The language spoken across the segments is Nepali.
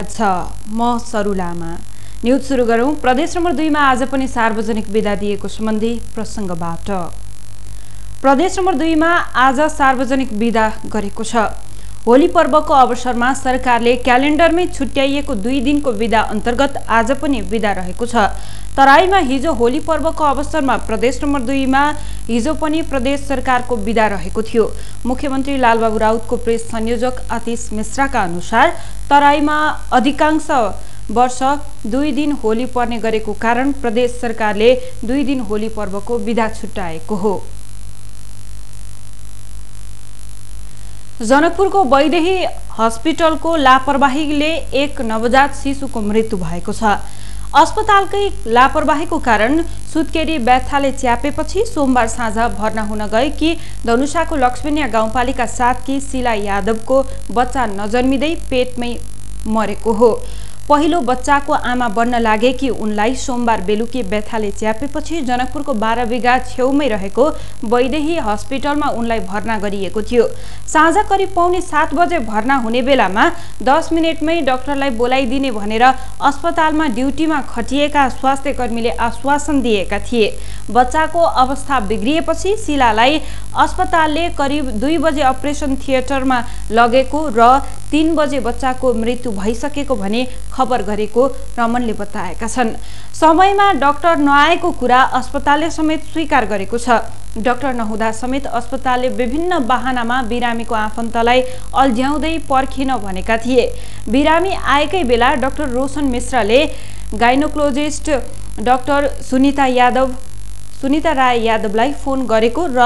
म सरु लामा। न्यूज सुरु गरौं। प्रदेश नम्बर 2 मा आज पनि सार्वजनिक बिदा दिएको सम्बन्धी प्रसंगबाट। प्रदेश नम्बर 2 मा आज सार्वजनिक बिदा गरेको छ। होली पर्वको अवसरमा सरकारले क्यालेन्डरमै छुट्याइएको 2 दिनको बिदा अन्तर्गत आज पनि बिदा रहेको छ। तराईमा हिजो होली पर्वको अवसरमा प्रदेश नम्बर 2 मा हिजो पनि प्रदेश सरकारको बिदा रहेको थियो। मुख्यमन्त्री लालबाबु राउतको प्रेस संयोजक आतिश मिश्राका अनुसार तराईमा अधिकांश वर्ष 2 दिन होली पर्ने गरेको कारण प्रदेश सरकारले 2 दिन होली पर्वको बिदा छुट्याएको हो। जनकपुरको वैदेही हस्पिटलको लापरवाहीले एक नवजात शिशुको मृत्यु भएको छ। अस्पतालकै लापरवाहीको कारण सुत्केरी व्यथाले च्यापेपछि सोमबार साँझ भर्ना हुन गएकी धनुषाको लक्ष्मीनिया गाउँपालिका 7 की शीला यादवको बच्चा नजन्मिँदै पेटमै मरेको हो। पहिलो बच्चाको आमा बन्न लागेकी उनलाई सोमबार बेलुकी व्यथाले च्यापेपछि जनकपुरको 12 बिघा छेउमै रहेको वैदेही हस्पिटलमा उनलाई भर्ना गरिएको थियो। साँझ करिब पौने 7 बजे भर्ना हुने बेलामा 10 मिनेटमै डाक्टरलाई बोलाइदिने भनेर अस्पतालमा ड्युटीमा खटिएका स्वास्थ्य कर्मीले आश्वासन दिएका थिए। बच्चाको अवस्था बिग्रिएपछि शीलालाई अस्पतालले करिब 2 बजे अपरेसन थिएटरमा लगेको र 3 बजे बच्चाको मृत्यु भइसकेको भने खबर गरेको रमनले बताएका छन्। समयमा डाक्टर नआएको कुरा अस्पतालले समेत स्वीकार गरेको छ। डाक्टर नहुँदा समेत अस्पतालले विभिन्न बहानामा बिरामीको आफन्तलाई अल्झ्याउँदै पर्खिन भनेका थिए। बिरामी आएकै बेला डाक्टर रोशन मिश्रले गाइनोकोलोजिस्ट डाक्टर सुनिता राय यादवलाई फोन गरेको र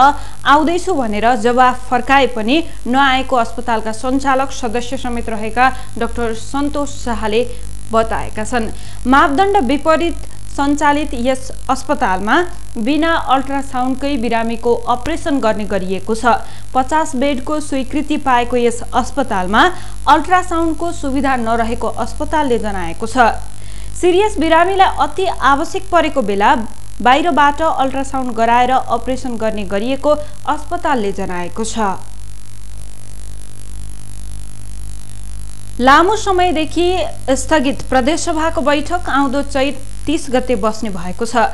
आउँदैछु भनेर जवाफ फर्काए पनि नआएको अस्पतालका सञ्चालक सदस्य समेत रहेका डाक्टर सन्तोष शाहले बताएका छन्। मापदण्ड विपरीत सञ्चालित यस अस्पतालमा बिना अल्ट्रासाउन्डकै बिरामीको अपरेसन गर्ने गरिएको छ। 50 बेडको स्वीकृति पाएको यस अस्पतालमा अल्ट्रासाउन्डको सुविधा नरहेको अस्पतालले जनाएको छ। सिरियस बिरामीलाई अति आवश्यक परेको बेला बाहिरबाट अल्ट्रासाउन्ड गराएर अपरेसन गर्ने गरिएको अस्पतालले जनाएको छ। लामो समयदेखि स्थगित प्रदेशसभाको बैठक आउँदो चैत 30 गते बस्ने भएको छ।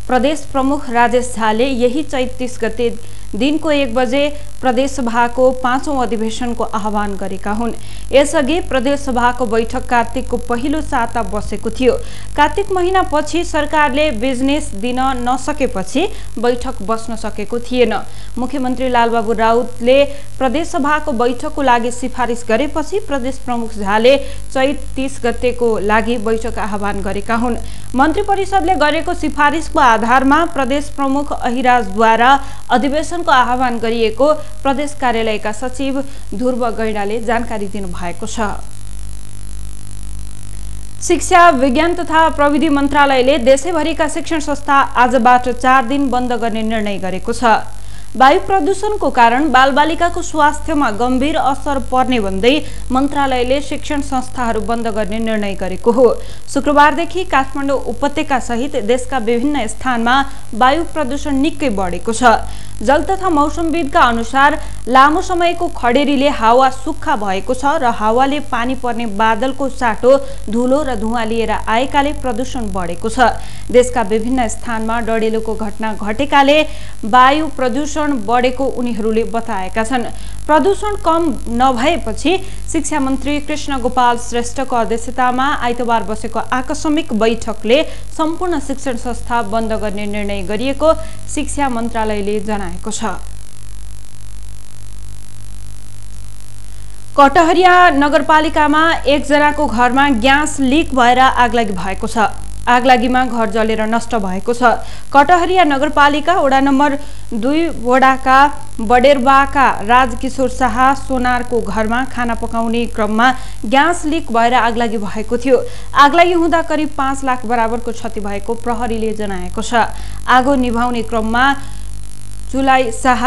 प्रदेश प्रमुख राजेश झाले यही चैत 30 गते दिनको 1 बजे प्रदेशसभाको 5औं अधिवेशनको आह्वान गरेका हुन्। यसअघि प्रदेशसभाको बैठक कार्तिकको पहिलो साता बसेको थियो। कार्तिक महिनापछि सरकारले बिजनेस दिन नसकेपछि बैठक बस्न सकेको थिएन। मुख्यमन्त्री लालबाबु राउतले प्रदेशसभाको बैठकको लागि सिफारिस गरेपछि प्रदेश प्रमुख झाले चैत 30 गतेको लागि बैठक आह्वान गरेका हुन्। मन्त्री परिषदले गरेको सिफारिसको आधारमा प्रदेश प्रमुख अहिराजद्वारा अधिवेशनको आह्वान गरिएको प्रदेश कार्यालयका सचिव ध्रुव गैंडाले जानकारी दिनुभएको छ। शिक्षा विज्ञान तथा प्रविधि मन्त्रालयले देशैभरिका शिक्षण संस्था आजबाट 4 दिन बन्द गर्ने निर्णय गरेको छ। वायु प्रदूषणको कारण बालबालिकाको स्वास्थ्यमा गम्भीर असर पर्ने भन्दै मन्त्रालयले शिक्षण संस्थाहरू बन्द गर्ने निर्णय गरेको हो। शुक्रबारदेखि काठमाडौँ उपत्यका सहित देशका विभिन्न स्थानमा वायु प्रदूषण निकै बढेको छ। जल तथा मौसमविदका अनुसार लामो समयको खडेरीले हावा सुक्खा भएको छ र हावाले पानी पर्ने बादलको साटो धुलो र धुवाँ लिएर आएकाले प्रदूषण बढेको छ। देशका विभिन्न स्थानमा डढेलोको घटना घटेकाले वायु प्रदूषण बढेको उनीहरूले बताएका छन्। प्रदूषण कम नभएपछि शिक्षा मन्त्री कृष्ण गोपाल श्रेष्ठको अध्यक्षतामा आइतबार बसेको आकस्मिक बैठकले सम्पूर्ण शिक्षण संस्था बन्द गर्ने निर्णय गरिएको शिक्षा मन्त्रालयले जनाएको छ। कटहरिया नगरपालिकामा एकजनाको घरमा ग्यास लिक भएर आगलागी भएको छ। आगलागीमा घर जलेर नष्ट भएको छ। कटहरिया नगरपालिका वडा नम्बर 2 वडाका बडेरबाका राजकिशोर शाह सोनारको घरमा खाना पकाउने क्रममा ग्यास लिक भएर आगलागी भएको थियो। आगलागी हुँदा करिब 5 लाख बराबरको क्षति भएको प्रहरीले जनाएको छ। आगो निभाउने क्रममा जुलाई शाह,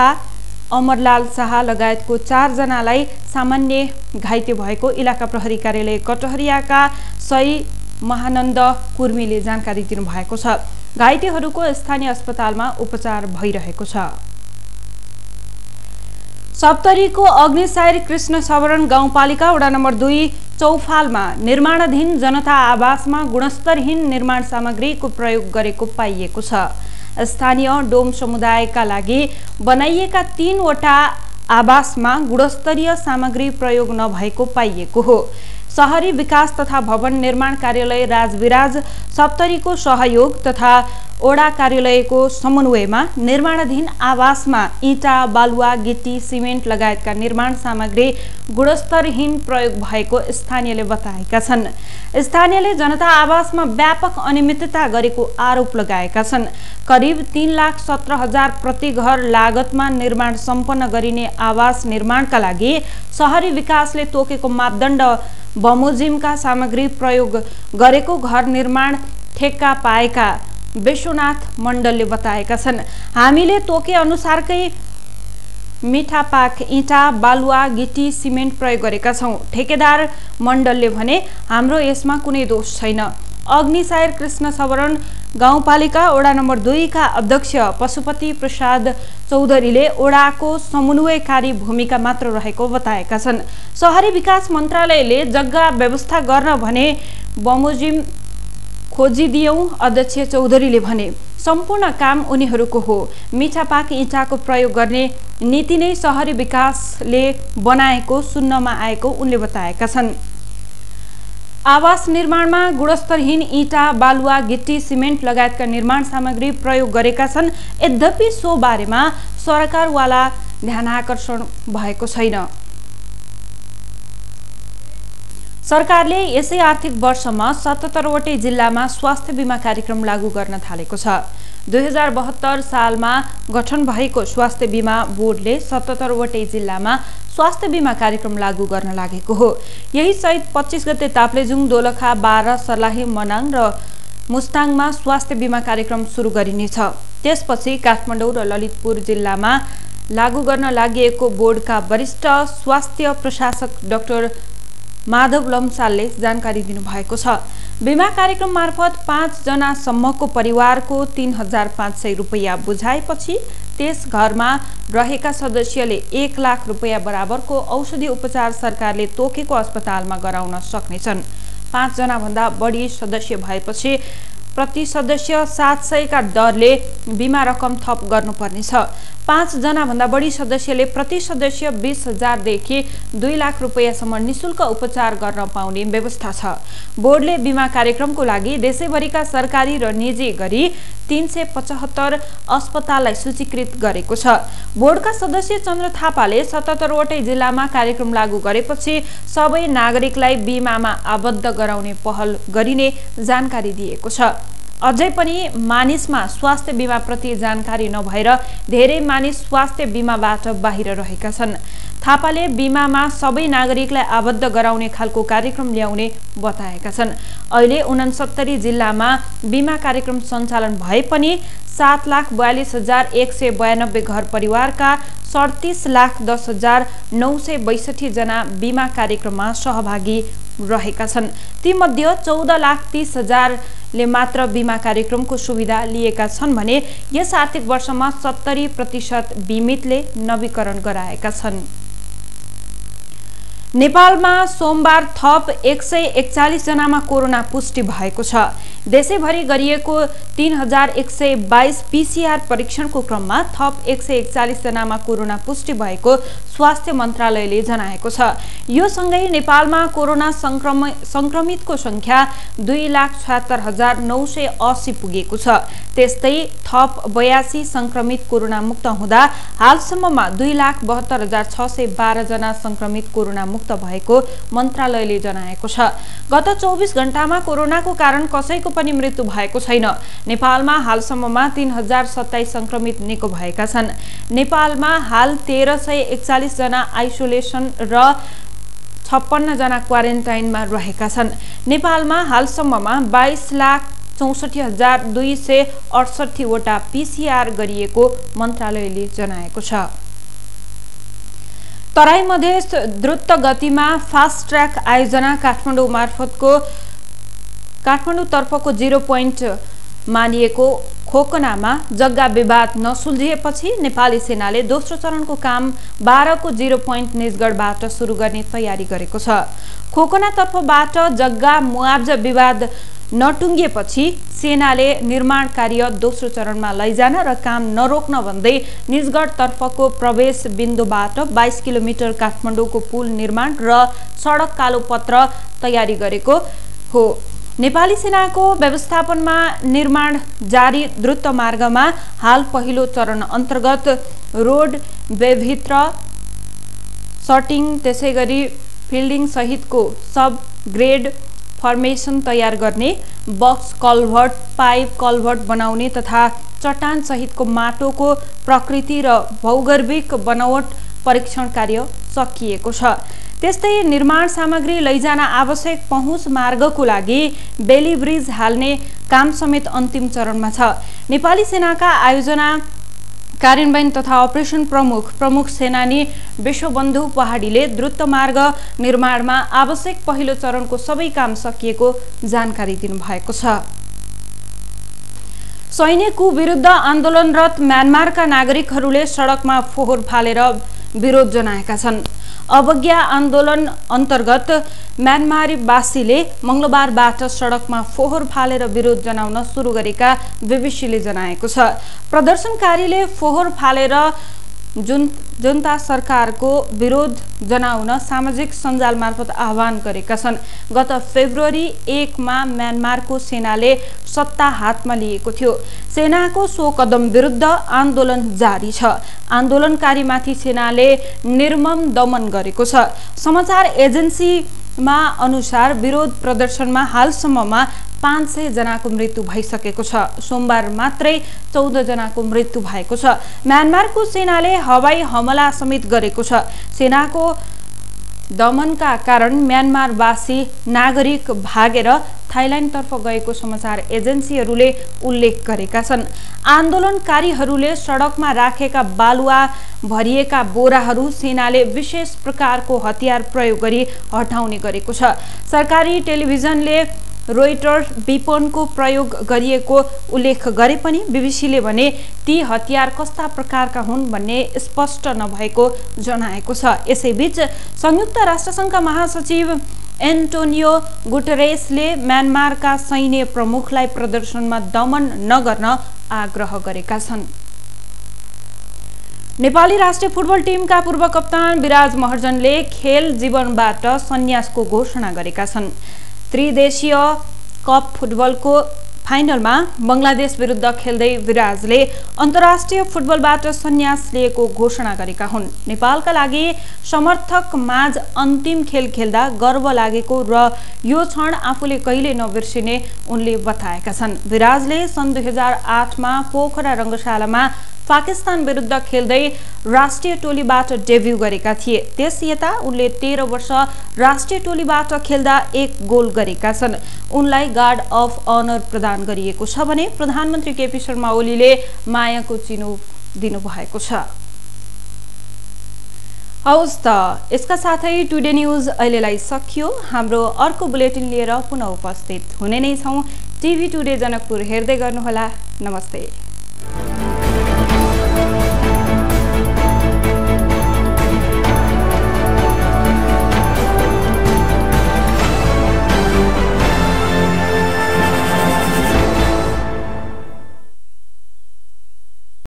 अमरलाल शाह लगायतको 4 जनालाई सामान्य घाइते भएको इलाका प्रहरी कार्यालय कटहरियाका सही महानन्द कुर्मीले जानकारी दिनुभएको छ। घाइतेहरूको स्थानीय अस्पतालमा उपचार भइरहेको छ। सप्तरीको अग्निसारी कृष्ण सवरण गाउँपालिका वडा नम्बर 2 चौफालमा निर्माणाधीन जनता आवासमा गुणस्तरहीन निर्माण सामग्रीको प्रयोग गरेको पाइएको छ। स्थानीय डोम समुदायका लागि बनाइएका 3 वटा आवासमा गुणस्तरीय सामग्री प्रयोग नभएको पाइएको हो। शहरी विकास तथा भवन निर्माण कार्यालय राजविराज सप्तरीको सहयोग तथा ओडा कार्यालयको समन्वयमा निर्माणाधीन आवासमा इँटा, बालुवा, गिटी, सिमेन्ट लगायतका निर्माण सामग्री गुणस्तरहीन प्रयोग भएको स्थानीयले बताएका छन्। स्थानीयले जनता आवासमा व्यापक अनियमितता गरेको आरोप लगाएका छन्। करिब 3,17,000 प्रति घर लागतमा निर्माण सम्पन्न गरिने आवास निर्माणका लागि शहरी विकासले तोकेको मापदण्ड बमोजिमका सामग्री प्रयोग गरेको घर निर्माण ठेक्का पाएका विश्वनाथ मण्डलले बताएका छन्। हामीले तोके अनुसारकै मिठा पाक, इँटा, बालुवा, गिटी, सिमेन्ट प्रयोग गरेका छौं। ठेकेदार मण्डलले भने हाम्रो यसमा कुनै दोष छैन। अग्निसायर कृष्ण सवरण गाउँपालिका वडा नम्बर 2 का अध्यक्ष पशुपति प्रसाद चौधरीले ओडाको समन्वयकारी भूमिका मात्र रहेको बताएका छन्। शहरी विकास मन्त्रालयले जग्गा व्यवस्था गर्न भने बमोजिम खोजिदियौं। अध्यक्ष चौधरीले भने सम्पूर्ण काम उनीहरूको हो। मिठा पाक, इँटाको प्रयोग गर्ने नीति नै शहरी विकासले बनाएको सुन्नमा आएको उनले बताएका छन्। आवास निर्माणमा गुणस्तरहीन इँटा, बालुवा, गिट्टी, सिमेन्ट लगायतका निर्माण सामग्री प्रयोग गरेका छन्। यद्यपि सो बारेमा सरकारवाला ध्यानाकर्षण भएको छैन। सरकारले यसै आर्थिक वर्षमा 77 वटै जिल्लामा स्वास्थ्य बीमा कार्यक्रम लागू गर्न थालेको छ। 2072 सालमा गठन भएको स्वास्थ्य बीमा बोर्डले 77 वटै जिल्लामा स्वास्थ्य बीमा कार्यक्रम लागू गर्न लागेको हो। यही सहित 25 गते ताप्लेजुङ, दोलखा, बारा, सर्लाही, मनाङ र मुस्ताङमा स्वास्थ्य बीमा कार्यक्रम सुरु गरिनेछ। त्यसपछि काठमाडौँ र ललितपुर जिल्लामा लागू गर्न लागि बोर्डका वरिष्ठ स्वास्थ्य प्रशासक डाक्टर माधव लम्सालले जानकारी दिनुभएको छ। बीमा कार्यक्रम मार्फत 5 जनासम्मको परिवारको 3,500 रुपैयाँ बुझाएपछि त्यस घरमा रहेका सदस्यले 1 लाख रुपैयाँ बराबरको औषधि उपचार सरकारले तोकेको अस्पतालमा गराउन सक्नेछन्। 5 जनाभन्दा बढी सदस्य भएपछि प्रति सदस्य 700 का दरले बीमा रकम थप गर्नुपर्नेछ। 5 जनाभन्दा बढी सदस्यले प्रति सदस्य 20,000 देखि 2 लाख रुपैयाँसम्म निशुल्क उपचार गर्न पाउने व्यवस्था छ। बोर्डले बीमा कार्यक्रमको लागि देशैभरिका सरकारी र निजी गरी 375 अस्पताललाई सूचीकृत गरेको छ। बोर्डका सदस्य चन्द्र थापाले 77 वटै जिल्लामा कार्यक्रम लागू गरेपछि सबै नागरिकलाई बीमामा आबद्ध गराउने पहल गरिने जानकारी दिएको छ। अझै पनि मानिसमा स्वास्थ्य बीमा प्रति जानकारी नभएर धेरै मानिस स्वास्थ्य बीमाबाट बाहिर रहेका छन्। थापाले बीमामा सबै नागरिकलाई आबद्ध गराउने खालको कार्यक्रम ल्याउने बताएका छन्। अहिले 69 जिल्लामा बीमा कार्यक्रम सञ्चालन भए पनि 7,42,192 घर परिवारका 37,10,962 जना बीमा कार्यक्रममा सहभागी रहेका छन्। तीमध्ये 14,30,000 ले मात्र बीमा कार्यक्रमको सुविधा लिएका छन् भने यस आर्थिक वर्षमा 70% बीमितले नवीकरण गराएका छन्। नेपालमा सोमबार थप 141 जनामा कोरोना पुष्टि भएको छ। देशैभरि गरिएको 3,122 पीसीआर परीक्षणको क्रममा थप 141 जनामा कोरोना पुष्टि भएको स्वास्थ्य मन्त्रालयले जनाएको छ। यो सँगै नेपालमा कोरोना संक्रमितको संख्या 2,76,980 पुगेको छ। त्यस्तै थप 82 संक्रमित कोरोना मुक्त हुँदा हालसम्ममा 2,72,612 जना संक्रमित कोरोना मुक्त भएको मन्त्रालयले जनाएको छ। गत 24 घण्टामा कोरोनाको कारण कसैको पनि मृत्यु भएको छैन। नेपालमा हालसम्ममा 3,027 संक्रमित निको भएका छन्। नेपालमा हाल 1,341 जना आइसोलेसन र 56 जना क्वारेन्टाइनमा रहेका छन्। नेपालमा हालसम्ममा 22,64,268 वटा पीसीआर गरिएको मन्त्रालयले जनाएको छ। तराई मधेस द्रुत गतिमा फास्ट ट्र्याक आयोजना काठमाडौँ तर्फको 0 पोइन्ट मानिएको खोकनामा जग्गा विवाद नसुल्झिएपछि नेपाली सेनाले दोस्रो चरणको काम 12 को 0 पोइन्ट निजगढबाट सुरु गर्ने तयारी गरेको छ। खोकनातर्फबाट जग्गा मुआब्जा विवाद नटुङ्गिएपछि सेनाले निर्माण कार्य दोस्रो चरणमा लैजान र काम नरोक्न भन्दै निजगढ तर्फको प्रवेश बिन्दुबाट 22 किलोमिटर काठमाडौँको पुल निर्माण र सडक कालोपत्र तयारी गरेको हो। नेपाली सेनाको व्यवस्थापनमा निर्माण जारी द्रुत मार्गमा हाल पहिलो चरण अन्तर्गत रोड वेभित्र सटिङ त्यसैगरी फिल्डिङ सहितको सब ग्रेड फर्मेसन तयार गर्ने, बक्स कल्भर्ट, पाइप कल्भर्ट बनाउने तथा चट्टान सहितको माटोको प्रकृति र भौगर्भिक बनावट परीक्षण कार्य सकिएको छ। त्यस्तै निर्माण सामग्री लैजान आवश्यक पहुँच मार्गको लागि बेली ब्रिज हाल्ने काम समेत अन्तिम चरणमा छ। नेपाली सेनाका आयोजना कार्यान्वयन तथा अपरेसन प्रमुख सेनानी विश्वबन्धु पहाडीले द्रुत मार्ग निर्माणमा आवश्यक पहिलो चरणको सबै काम सकिएको जानकारी दिनुभएको छ। सैन्यको विरुद्ध आन्दोलनरत म्यानमारका नागरिकहरूले सडकमा फोहोर फालेर विरोध जनाएका छन्। अवज्ञा आन्दोलन अन्तर्गत म्यानमारीवासीले मंगलबारबाट सडकमा फोहोर फालेर विरोध जनाउन सुरु गरेका बीबीसीले जनाएको छ। प्रदर्शनकारीले फोहोर फालेर जुन्ता सरकारको विरोध जनाउन सामाजिक सञ्जाल मार्फत आह्वान गरेका छन्। गत फेब्रुअरी 1 मा म्यानमारको सेनाले सत्ता हातमा लिएको थियो। सेनाको सो कदम विरुद्ध आन्दोलन जारी छ। आन्दोलनकारीमाथि सेनाले निर्मम दमन गरेको छ। समाचार एजेन्सीमा अनुसार विरोध प्रदर्शनमा हालसम्ममा 500 जनाको मृत्यु भइसकेको छ। सोमबार मात्रै 14 जनाको मृत्यु भएको छ। म्यानमारको सेनाले हवाई हमला समेत गरेको छ। सेनाको दमनका कारण म्यानमारवासी नागरिक भागेर थाइल्यान्डतर्फ गएको समाचार एजेन्सीहरूले उल्लेख गरेका छन्। आन्दोलनकारीहरूले सडकमा राखेका बालुवा भरिएका बोराहरू सेनाले विशेष प्रकारको हतियार प्रयोग गरी हटाउने गरेको छ। सरकारी टेलिभिजनले रोइटर्स विपनको प्रयोग गरिएको उल्लेख गरे पनि बीबीसीले भने ती हतियार कस्ता प्रकारका हुन् भन्ने स्पष्ट नभएको जनाएको छ। यसैबीच संयुक्त राष्ट्रसङ्घका महासचिव एन्टोनियो गुटेरेसले म्यानमारका सैन्य प्रमुखलाई प्रदर्शनमा दमन नगर्न आग्रह गरेका छन्। नेपाली राष्ट्रिय फुटबल टिमका पूर्व कप्तान विराज महर्जनले खेल जीवनबाट सन्यासको घोषणा गरेका छन्। त्रिदेशीय कप फुटबलको फाइनलमा बंगलादेश विरुद्ध खेल्दै विराजले अन्तर्राष्ट्रिय फुटबलबाट सन्यास लिएको घोषणा गरेका हुन्। नेपालका लागि समर्थक माझ अन्तिम खेल खेल्दा गर्व लागेको र यो क्षण आफूले कहिले नबिर्सिने उनले बताएका छन्। विराजले सन् 2008 मा पोखरा रङ्गशालामा पाकिस्तान विरुद्ध खेल्दै राष्ट्रिय टोलीबाट डेब्यू गरेका थिए। त्यस यता उनले 13 वर्ष राष्ट्रिय टोलीबाट खेल्दा 1 गोल गरेका छन्। उनलाई गार्ड अफ अनर प्रदान गरिएको छ भने प्रधानमन्त्री केपी शर्मा ओलीले मायाको चिनो दिनुभएको छ। हौस् त, यसका साथै टुडे न्यूज अहिलेलाई सकियो। हाम्रो अर्को बुलेटिन लिएर पुनः उपस्थित हुने नै छौं। टिभी टुडे जनकपुर हेर्दै गर्नुहोला। नमस्ते।